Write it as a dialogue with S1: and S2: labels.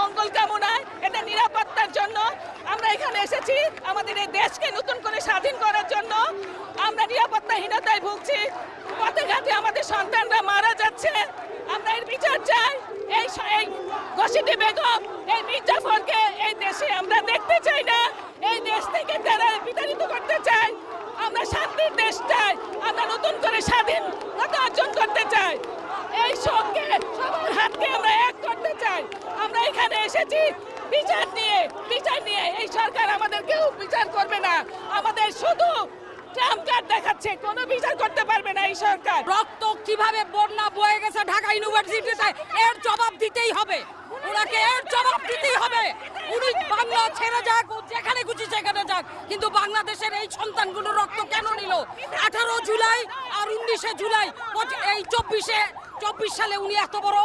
S1: মঙ্গল কামনায়, এদের নিরাপত্তার জন্য আমরা এখানে এসেছি। আমাদের এই দেশকে নতুন করে স্বাধীন করার জন্য। আমরা নিরাপত্তাহীনতায় ভুগছি, পথে ঘাটে আমাদের সন্তানরা মারা যাচ্ছে। আমরা এর বিচার চাই। এই ঘসিটি বেগম, এই মীর জাফরকে এই দেশে আমরা দেখতে চাই না। এই দেশ থেকে তারা বিতাড়িত করতে চায়। আমরা শান্তির দেশ চাই, আমরা নতুন করে স্বাধীনতা অর্জন করতে চাই। এই শোককে সবার হাতকে আমরা এক করতে চাই। আমরা এখানে এসেছি বিচার নিয়ে। এই সরকার আমাদের কেউ বিচার করবে না, আমাদের শুধু ট্রাম্প কার্ড দেখাচ্ছে, কোনো বিচার করতে পারবে না এই সরকার।
S2: রক্ত কিভাবে বন্যা বয়ে গেছে ঢাকা ইউনিভার্সিটিতে, এর জবাব দিতেই হবে। ওনাকে এর জবাব দিতেই হবে। উনি বাংলা ছেড়ে যাক, ও যেখানে খুশি সেখানে যাক, কিন্তু বাংলাদেশের এই সন্তানগুলো রক্ত কেন নিল? 18 জুলাই আর 19 জুলাই, এই 24 সালে উনি এত বড়